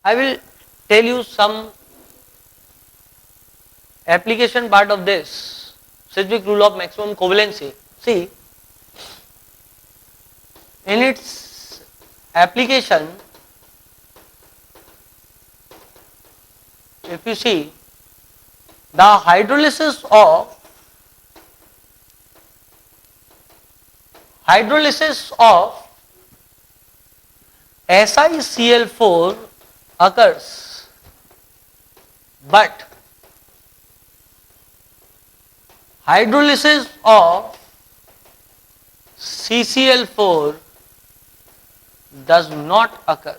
I will tell you some application part of this Sedgwick rule of maximum covalency. See, in its application, if you see, the hydrolysis of SiCl4 occurs, but hydrolysis of CCl4 does not occur.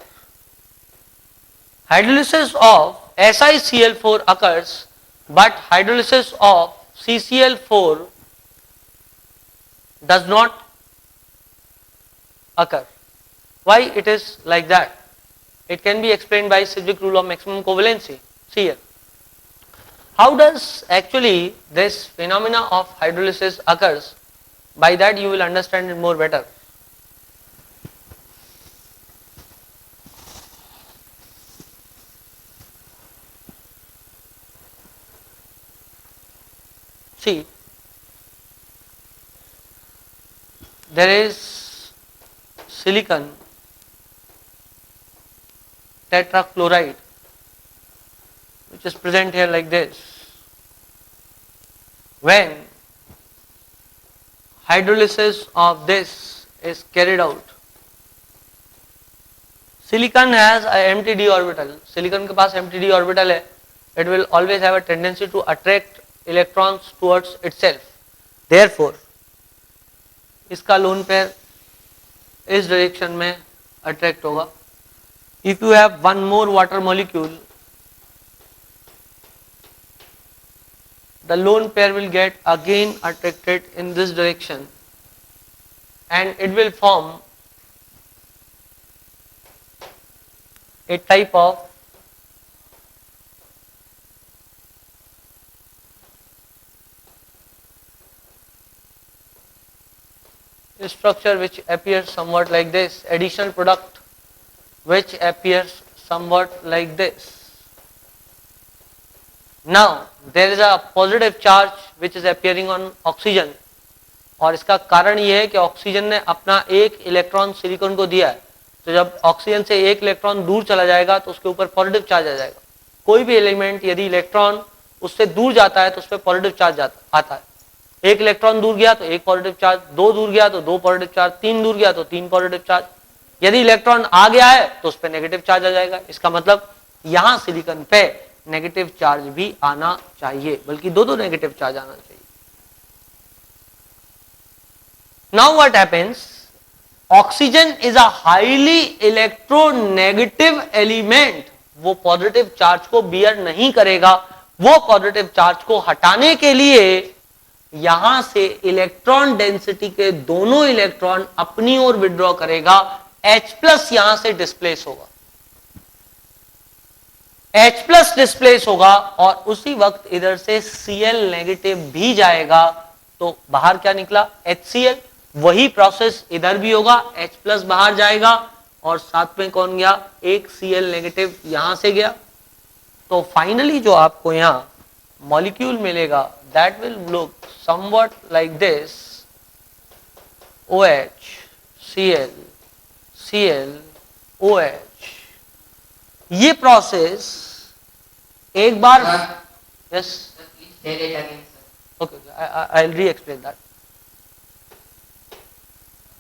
Hydrolysis of SiCl4 occurs, but hydrolysis of CCl4 does not occur. Why it is like that? It can be explained by Sedgwick rule of maximum covalency. See here. How does actually this phenomena of hydrolysis occurs? By that you will understand it more better. See, there is silicon tetrachloride which is present here like this. When hydrolysis of this is carried out, silicon has a empty d orbital. Silicon के पास empty d orbital है. It will always have a tendency to attract electrons towards itself. Therefore, इसका lone pair इस direction में attract होगा. If you have one more water molecule, the lone pair will get again attracted in this direction and it will form a type of structure which appears somewhat like this, additional product which appears somewhat like this. Now there is a positive charge which is appearing on oxygen और इसका कारण ये है कि oxygen ने अपना एक electron silicon को दिया है. तो जब ऑक्सीजन से एक इलेक्ट्रॉन दूर चला जाएगा तो उसके ऊपर पॉजिटिव चार्ज आ जाएगा. कोई भी एलिमेंट यदि इलेक्ट्रॉन उससे दूर जाता है तो उस पर पॉजिटिव चार्ज आता है. एक इलेक्ट्रॉन दूर गया तो एक पॉजिटिव चार्ज, दो दूर गया तो दो पॉजिटिव चार्ज, तीन दूर गया तो तीन पॉजिटिव चार्ज. यदि इलेक्ट्रॉन आ गया है तो उस पर नेगेटिव चार्ज आ जाएगा. इसका मतलब यहां सिलिकॉन पे नेगेटिव चार्ज भी आना चाहिए, बल्कि दो नेगेटिव चार्ज आना चाहिए. Now what happens, oxygen is a highly electronegative element. वो पॉजिटिव चार्ज को बियर नहीं करेगा. वो पॉजिटिव चार्ज को हटाने के लिए यहां से इलेक्ट्रॉन डेंसिटी के दोनों इलेक्ट्रॉन अपनी ओर विड्रॉ करेगा. H+ यहां से डिस्प्लेस होगा. H+ डिस्प्लेस होगा और उसी वक्त इधर से Cl नेगेटिव भी जाएगा. तो बाहर क्या निकला? HCl. वही प्रोसेस इधर भी होगा. H+ बाहर जाएगा और साथ में कौन गया? एक Cl नेगेटिव यहां से गया. तो फाइनली जो आपको यहां मॉलिक्यूल मिलेगा that will look somewhat like this: OH, Cl, Cl, OH. ये प्रोसेस एक बार yes okay I will re explain that.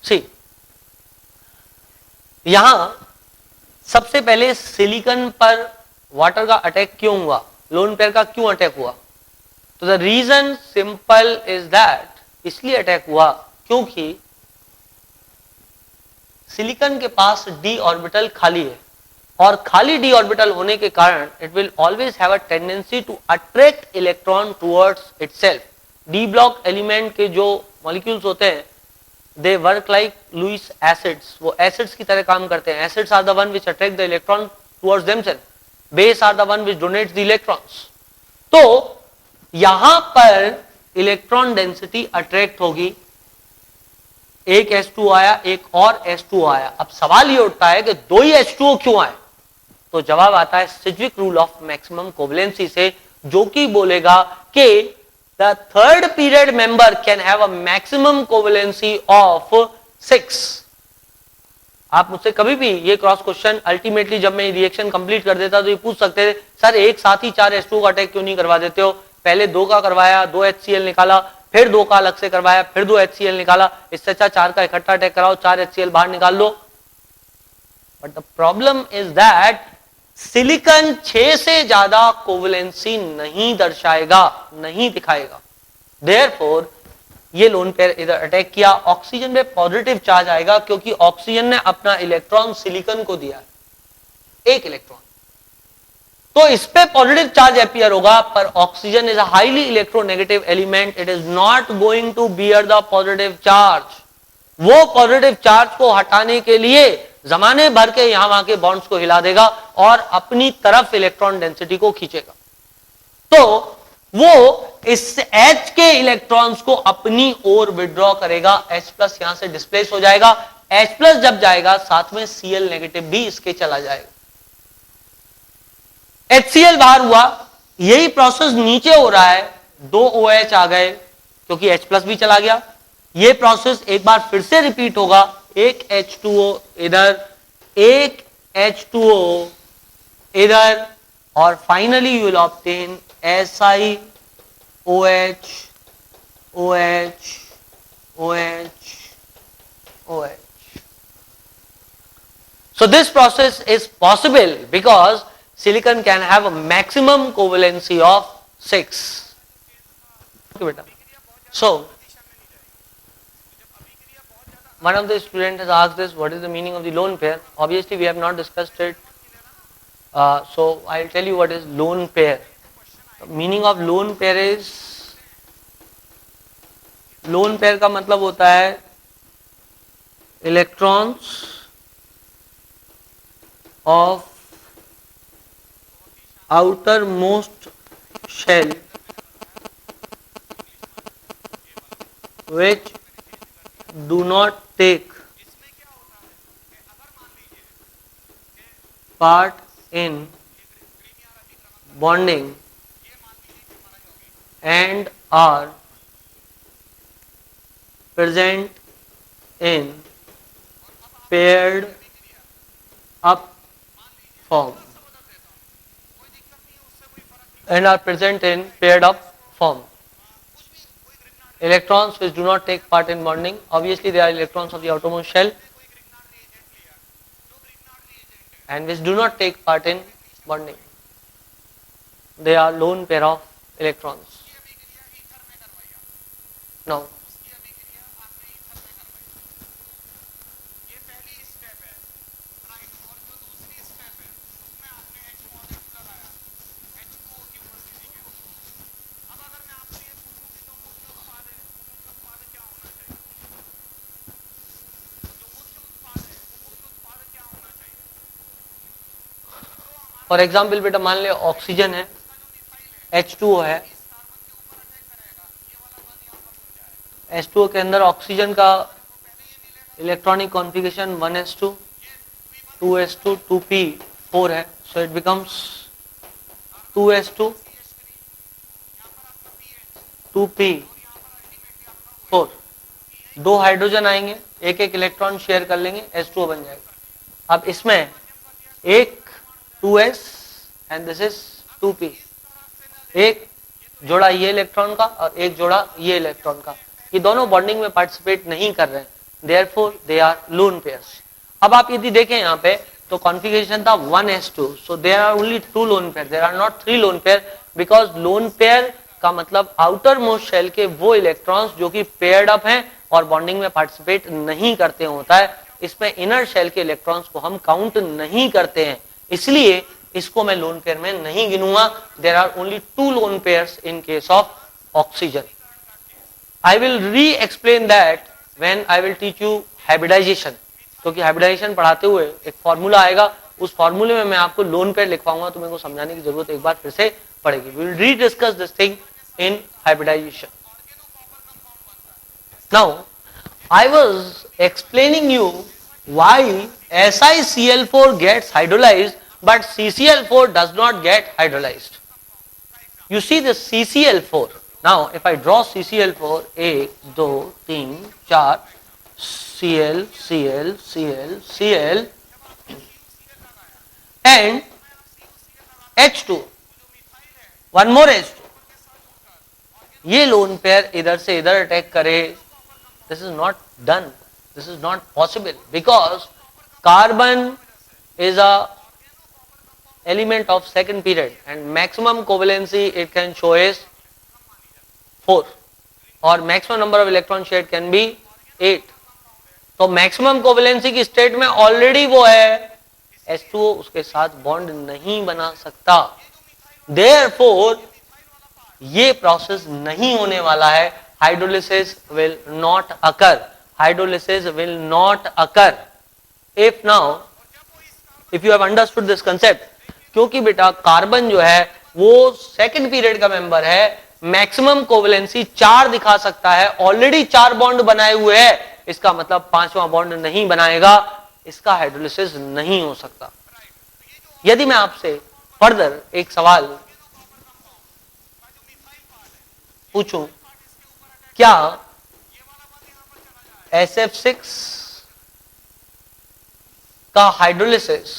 सी, यहां सबसे पहले सिलिकॉन पर वाटर का अटैक क्यों हुआ? लोन पेयर का क्यों अटैक हुआ? तो the reason simple is that, इसलिए अटैक हुआ क्योंकि सिलिकॉन के पास d ऑर्बिटल खाली है और खाली d ऑर्बिटल होने के कारण it will always have a tendency to attract electron towards itself. D block element के जो मॉलिक्यूल्स होते हैं they work like Lewis acids. वो एसिड्स की तरह काम करते हैं. Acids are the one which attract the electron towards themselves. Base are the one which donates the electrons. तो यहां पर इलेक्ट्रॉन डेंसिटी अट्रैक्ट होगी. एक H2 आया, एक और H2 आया. अब सवाल ये उठता है कि दो ही H2O क्यों आए? तो जवाब आता है सिज्विक रूल ऑफ मैक्सिमम कोवेलेंसी से, जो कि बोलेगा कि the third period member can have a maximum covalency of 6। आप मुझसे कभी भी ये क्रॉस क्वेश्चन अल्टीमेटली जब मैं रिएक्शन कंप्लीट कर देता तो ये पूछ सकते थे, सर एक साथ ही 4 H2O का अटैक क्यों नहीं करवा देते हो, पहले 2 का करवाया, 2 HCl निकाला, फिर 2 का अलग से करवाया, फिर 2 HCl निकाला, इससे अच्छा 4 का इकट्ठा अटैक कराओ, 4 HCl बाहर निकाल लो। But the problem is that silicon 6 से ज्यादा कोवेलेंसी नहीं दर्शाएगा, नहीं दिखाएगा। देयरफॉर ये लोन पेयर इधर अटैक किया, ऑक्सीजन में पॉजिटिव चार्ज आएगा क्योंकि ऑक्सीजन ने अपना इलेक्ट्रॉन सिलिकॉन को दिया, एक इलेक्ट्रॉन, तो इस पे पॉजिटिव चार्ज अपीयर होगा, पर oxygen is a highly electronegative element, it is not going to bear the positive charge. वो पॉजिटिव चार्ज को हटाने के लिए जमाने भर के यहां वहां के बॉन्ड्स को हिला देगा और अपनी तरफ इलेक्ट्रॉन डेंसिटी को खींचेगा, तो वो इस H के इलेक्ट्रॉन्स को अपनी ओर विड्रॉ करेगा, H+ यहां से डिस्प्लेस हो जाएगा, H+ जब जाएगा साथ में Cl नेगेटिव भी इसके चला जाएगा, HCl बाहर हुआ, यही प्रोसेस नीचे हो रहा है, 2 OH आ गए क्योंकि H+ भी चला गया, ये प्रोसेस एक बार फिर से रिपीट होगा, एक H2O इधर, एक H2O इधर, और finally you will obtain Si OH OH OH OH. So this process is possible because silicon can have a maximum covalency of 6. Okay, beta. So one of the students has asked this, what is the meaning of the lone pair? Obviously we have not discussed it, so I'll tell you what is lone pair. The meaning of lone pair is, lone pair का मतलब होता है electrons of outermost shell which do not take part in bonding and are present in paired up form and are present in paired up form. Electrons which do not take part in bonding, obviously they are electrons of the outermost shell and which do not take part in bonding. They are lone pair of electrons. Now, for example बेटा मान ले oxygen है, H2O है, H2O के अंदर oxygen का electronic configuration 1s2 2s2 2p4 है, so it becomes 2s2 2p4, 2 hydrogen आएंगे, एक एक इलेक्ट्रॉन शेयर कर लेंगे, H2O बन जाएगा। अब इसमें एक 2s and this is 2p, एक जोड़ा ये इलेक्ट्रॉन का और एक जोड़ा ये इलेक्ट्रॉन का, ये दोनों बॉन्डिंग में पार्टिसिपेट नहीं कर रहे हैं, therefore they are lone pairs. अब आप यदि देखें यहाँ पे तो कॉन्फ़िगरेशन था 1s2, so there are only 2 lone pair, there are not 3 lone pair, because lone pair का मतलब आउटर मोस्ट शेल के वो इलेक्ट्रॉन्स जो कि पेयर्ड अप हैं और बॉन्डिंग में पार्टिसिपेट नहीं करते होता है, इसमें इनर शेल के इलेक्ट्रॉन्स को हम काउंट नहीं करते हैं, इसलिए इसको मैं लोन पेयर में नहीं गिनूंगा। There are only 2 lone pairs in case of oxygen. I will re explain that when I will teach you hybridization, क्योंकि हाइब्रिडाइजेशन पढ़ाते हुए एक फॉर्मूला आएगा, उस फॉर्मूले में मैं आपको लोन पेयर लिखवाऊंगा, तो मेरे को समझाने की जरूरत एक बार फिर से पड़ेगी। We will rediscuss this thing in hybridization. Now I was explaining you why SiCl4 gets hydrolyzed but CCl4 does not get hydrolyzed. You see this CCl4. Now, if I draw CCl4, 1, 2, 3, 4, Cl, Cl, Cl, Cl, and H2, one more H2. ये lone pair इधर से इधर attack करे, this is not done. This is not possible because carbon is a element of second period and maximum covalency it can show is 4 और maximum number of electron shared can be 8. तो maximum covalency की state में already वो है, H2O उसके साथ bond नहीं बना सकता. Therefore ये प्रोसेस नहीं होने वाला है. Hydrolysis will not occur. Hydrolysis will not occur. If now, if you have understood this concept, क्योंकि बेटा कार्बन जो है वो सेकंड पीरियड का मेंबर है, मैक्सिमम कोवेलेंसी 4 दिखा सकता है, ऑलरेडी 4 बॉन्ड बनाए हुए है, इसका मतलब 5वां बॉन्ड नहीं बनाएगा, इसका हाइड्रोलिसिस नहीं हो सकता. यदि मैं आपसे फर्दर एक सवाल पूछूं, क्या SF6 का हाइड्रोलिसिस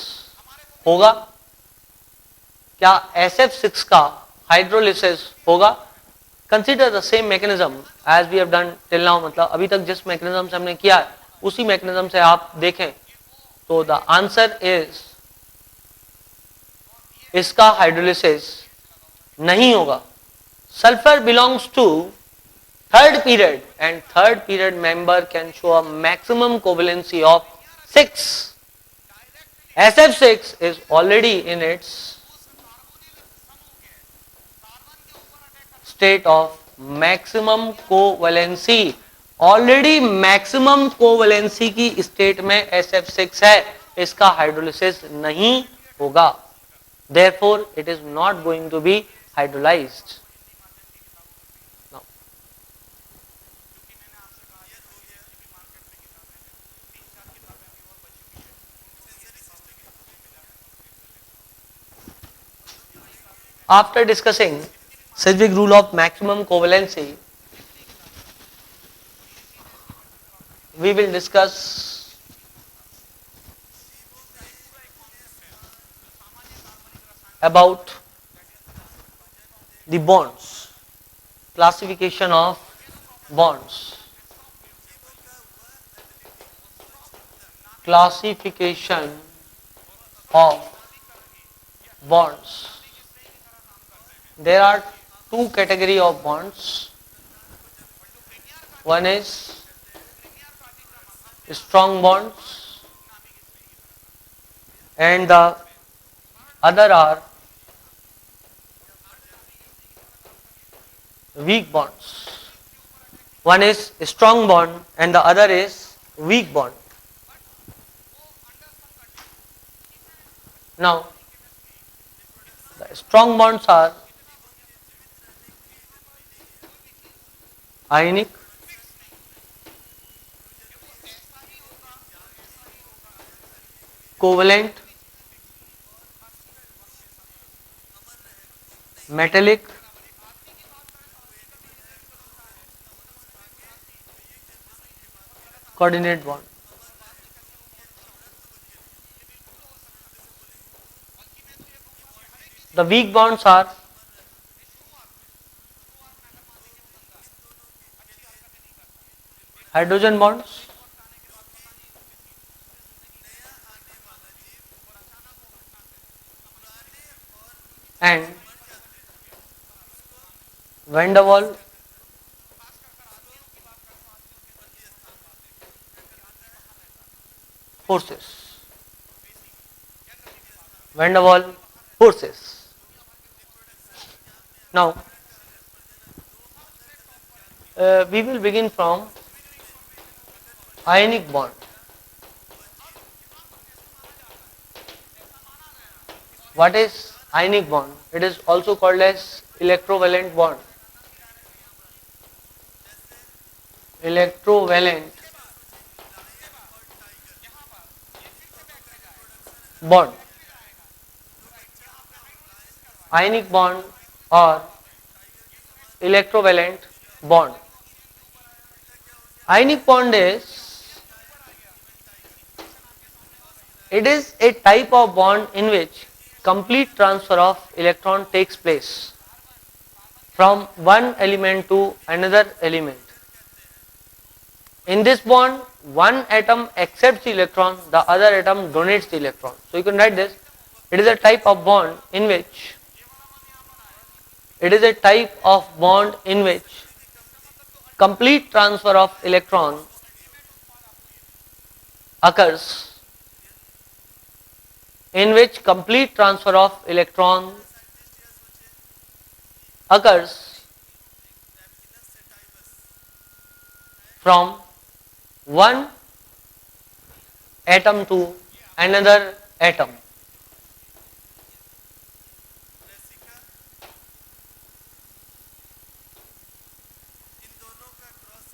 होगा? क्या SF6 का हाइड्रोलिसिस होगा? Consider the same mechanism as we have done till now. मतलब अभी तक जिस मैकेनिज्म से हमने किया है उसी मैकेनिज्म से आप देखें तो द आंसर इज इसका हाइड्रोलिसिस नहीं होगा. Sulphur belongs to third period and third period member can show a maximum covalency of 6. SF6 is already in its state of maximum covalency. Already maximum covalency की state में SF6 है, इसका hydrolysis नहीं होगा. Therefore it is not going to be hydrolyzed. After discussing Sedgwick rule of maximum covalency, we will discuss about the bonds, classification of bonds, classification of bonds. There are two category of bonds. One is strong bonds and the other are weak bonds. One is strong bond and the other is weak bond. Now the strong bonds are ionic, covalent, metallic, coordinate bond. The weak bonds are hydrogen bonds and van der Waal forces. Van der Waal forces. Now we will begin from ionic bond. What is ionic bond? It is also called as electrovalent bond. Electrovalent bond. ionic bond or electrovalent bond. Ionic bond it is a type of bond in which complete transfer of electron takes place from one element to another element. In this bond, one atom accepts the electron, the other atom donates the electron. So you can write this. It is a type of bond in which complete transfer of electron occurs, from one atom to another atom.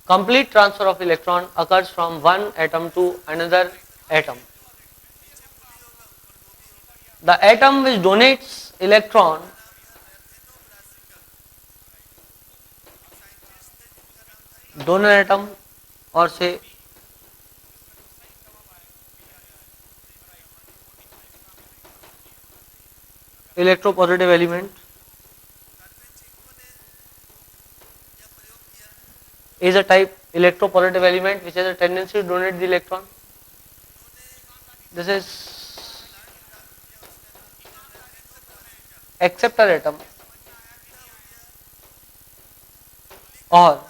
Complete transfer of electron occurs from one atom to another atom. The atom which donates electron donor atom or say electropositive element is a type electropositive element which has a tendency to donate the electron. This is acceptor atom or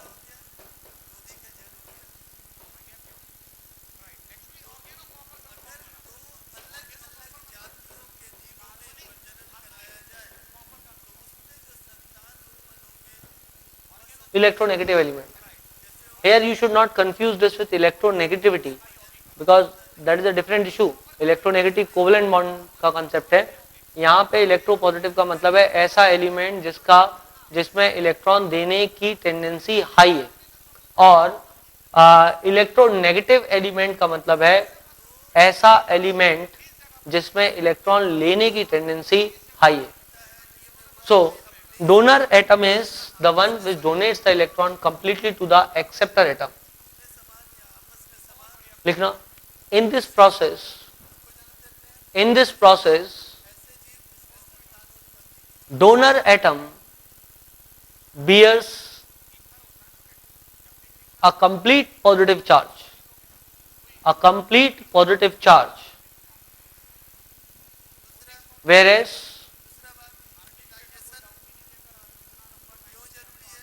electronegative element. Here you should not confuse this with electronegativity because that is a different issue. Electronegative covalent bond का concept है. यहाँ पे electropositive का मतलब है ऐसा element जिसमें electron देने की टेंडेंसी हाई है, और इलेक्ट्रोनेगेटिव एलिमेंट का मतलब है ऐसा एलिमेंट जिसमें इलेक्ट्रॉन लेने की टेंडेंसी हाई है. So donor atom is the one which donates the electron completely to the acceptor atom. लिखना, in this process donor atom bears a complete positive charge, whereas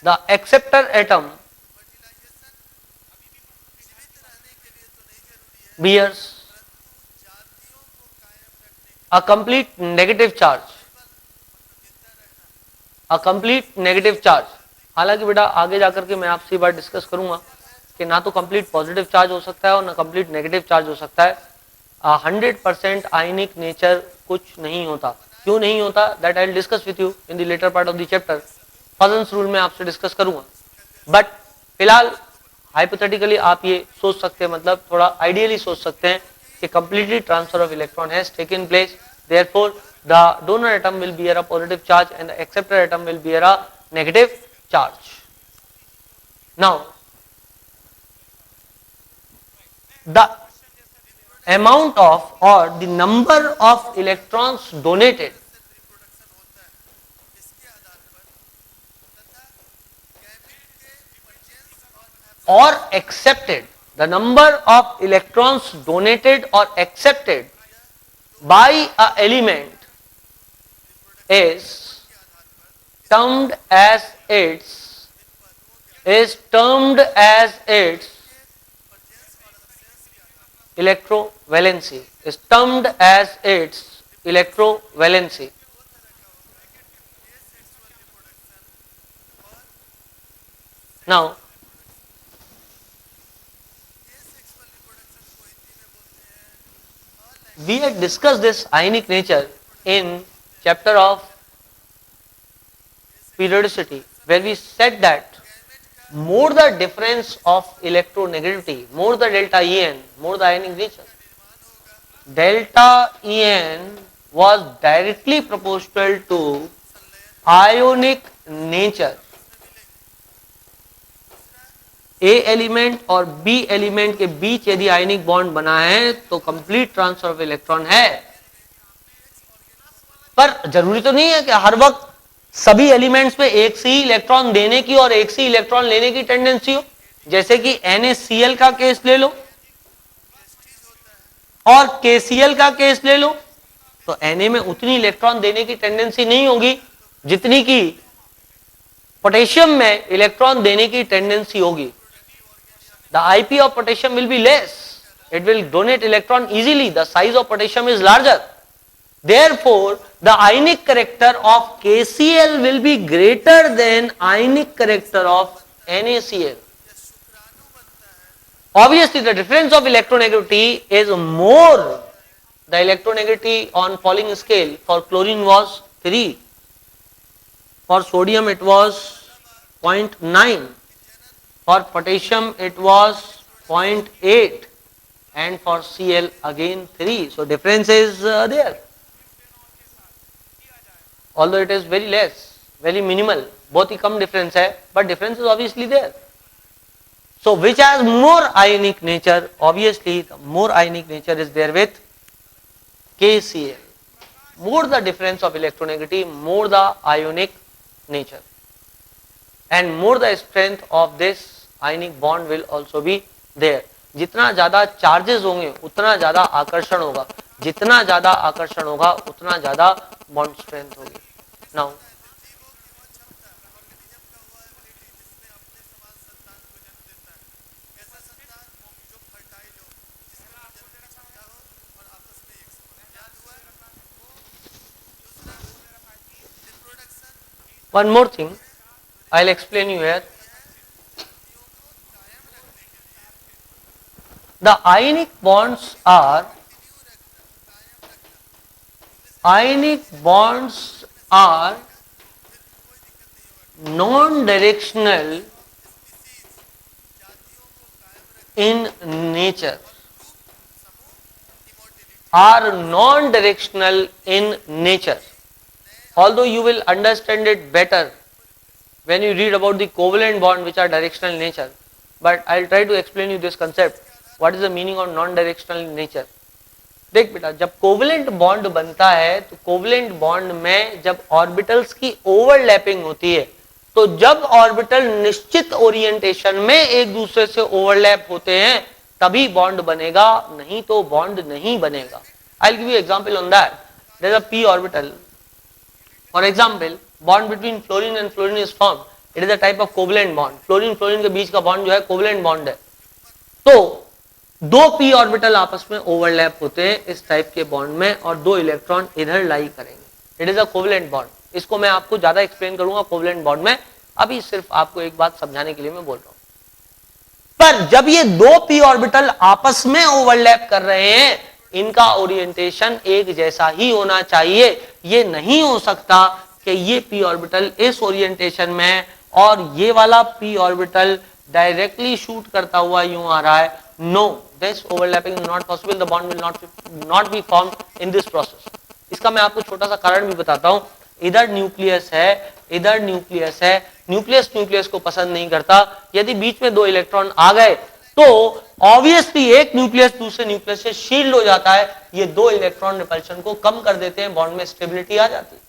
the acceptor atom bears a complete negative charge. हालांकि बेटा आगे जाकर के मैं आपसे बात discuss करूंगा कि ना तो कंप्लीट पॉजिटिव चार्ज हो सकता है और ना कंप्लीट नेगेटिव चार्ज हो सकता है. 100% आयनिक नेचर कुछ नहीं होता. क्यों नहीं होता, that I will discuss with you in the latter part of the chapter. Fajans rule में आपसे डिस्कस करूंगा. बट फिलहाल हाइपोथेटिकली आप ये सोच सकते हैं, मतलब थोड़ा आइडियली सोच सकते हैं कि completely transfer of electron has taken place, therefore the donor atom will bear a positive charge and the acceptor atom will bear a negative charge. Now the amount of or the number of electrons donated or accepted, the number of electrons donated or accepted by a element is termed as its electrovalency. Now we had discussed this ionic nature in chapter of periodicity, where we said that more the difference of electronegativity, more the delta En, more the ionic nature. Delta En was directly proportional to ionic nature, A element और B element के बीच यदि ionic bond बना है तो complete transfer of electron है। पर जरूरी तो नहीं है कि हर वक्त सभी एलिमेंट्स पे एक से ही इलेक्ट्रॉन देने की और एक से ही इलेक्ट्रॉन लेने की टेंडेंसी हो। जैसे कि NaCl का केस ले लो और KCl का केस ले लो, तो Na में उतनी इलेक्ट्रॉन देने की टेंडेंसी नहीं होगी जितनी की पोटेशियम में इलेक्ट्रॉन देने की टेंडेंसी होगी। The IP of potassium will be less. It will donate electron easily. The size of potassium is larger. Therefore, the ionic character of KCl will be greater than ionic character of NaCl. Obviously, the difference of electronegativity is more. The electronegativity on Pauling scale for chlorine was 3. For sodium it was 0.9. For potassium it was 0.8 and for Cl again 3. So difference is there. Although it is very less, very minimal, बहुत ही कम difference है, but difference is obviously there. So which has more ionic nature? Obviously the more ionic nature is there with KCl. More the difference of electronegativity, more the ionic nature. And more the strength of this ionic bond will also be there. जितना ज्यादा charges होंगे उतना ज्यादा आकर्षण होगा, जितना ज्यादा आकर्षण होगा उतना ज्यादा बॉन्ड स्ट्रेंथ होगी. Now one more thing I'll explain you here. The ionic bonds are non-directional in nature. Are non-directional in nature. Although you will understand it better when you read about the covalent bond which are directional in nature, but I'll try to explain you this concept. What is the meaning of non-directional in nature? देख बेटा, जब covalent bond बनता है तो covalent bond में जब orbitals की overlapping होती है, तो जब ऑर्बिटल निश्चित ओरिएंटेशन में एक दूसरे से ओवरलैप होते हैं तभी बॉन्ड बनेगा, नहीं तो बॉन्ड नहीं बनेगा. I will give you example on that. There is a p orbital. For example, bond between fluorine and fluorine is form. It is a type of covalent bond. Fluorine fluorine के बीच का bond जो है covalent bond है. तो दो p orbital आपस में ओवरलैप होते हैं इस टाइप के बॉन्ड में और दो इलेक्ट्रॉन इधर लाई करेंगे. It is a covalent bond. इसको मैं आपको ज्यादा एक्सप्लेन करूंगा कोवलेंट बॉन्ड में. अभी सिर्फ आपको एक बात समझाने के लिए मैं बोल रहा हूं. पर जब ये दो p ऑर्बिटल आपस में ओवरलैप कर रहे हैं, इनका ओरिएंटेशन एक जैसा ही होना चाहिए. ये नहीं हो सकता कि ये p ऑर्बिटल इस ओरिएंटेशन में और ये वाला p ऑर्बिटल डायरेक्टली शूट करता हुआ यूं आ रहा है. No, this overlapping is not possible. The bond will not be formed in this process. इसका मैं आपको छोटा सा कारण भी बताता हूं. इधर न्यूक्लियस है, इधर न्यूक्लियस है. न्यूक्लियस न्यूक्लियस को पसंद नहीं करता. यदि बीच में दो इलेक्ट्रॉन आ गए तो ऑब्वियसली एक न्यूक्लियस दूसरे न्यूक्लियस से शील्ड हो जाता है. ये दो इलेक्ट्रॉन रिपल्शन को कम कर देते हैं, बॉन्ड में स्टेबिलिटी आ जाती है.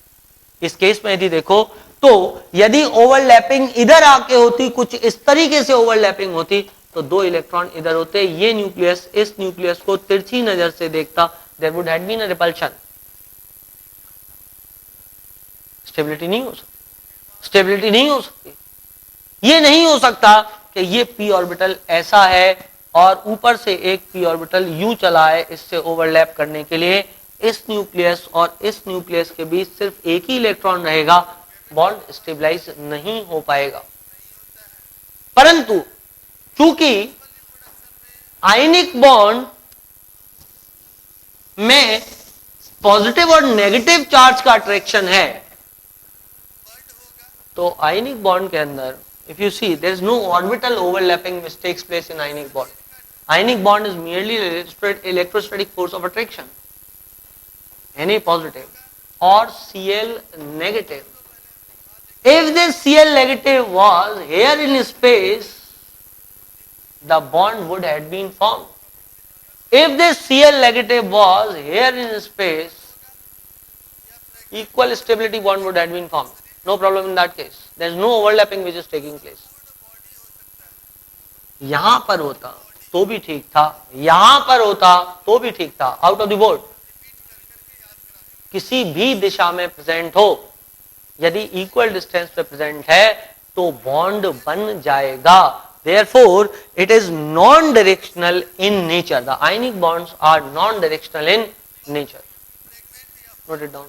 इस केस में यदि देखो तो यदि ओवरलैपिंग इधर आके होती, कुछ इस तरीके से ओवरलैपिंग होती, तो दो इलेक्ट्रॉन इधर होते, ये न्यूक्लियस इस न्यूक्लियस को तिरछी नजर से देखता. There would have been a repulsion. Stability नहीं हो सकती. स्टेबिलिटी नहीं हो सकती. ये नहीं हो सकता कि ये p ऑर्बिटल ऐसा है और ऊपर से एक p ऑर्बिटल यूं चला है इससे ओवरलैप करने के लिए. इस न्यूक्लियस और इस न्यूक्लियस के बीच सिर्फ एक ही इलेक्ट्रॉन रहेगा, बॉन्ड स्टेबलाइज नहीं हो पाएगा. परंतु चूंकि आयनिक बॉन्ड में पॉजिटिव और नेगेटिव चार्ज का अट्रैक्शन है, तो आयनिक बॉन्ड के अंदर if you see there is no orbital overlapping which takes place in ionic bond. Ionic bond is merely electrostatic force of attraction. Na positive or Cl negative If this Cl negative was here in space, the bond would have been formed. If this Cl negative was here in space, equal stability bond would have been formed. No problem in that case. There is no overlapping which is taking place. यहां पर होता तो भी ठीक था, यहां पर होता तो भी ठीक था. आउट ऑफ द बोर्ड किसी भी दिशा में प्रेजेंट हो, यदि इक्वल डिस्टेंस पे प्रेजेंट है तो बॉन्ड बन जाएगा. Therefore, it is non-directional in nature. The ionic bonds are non-directional in nature. Note it down.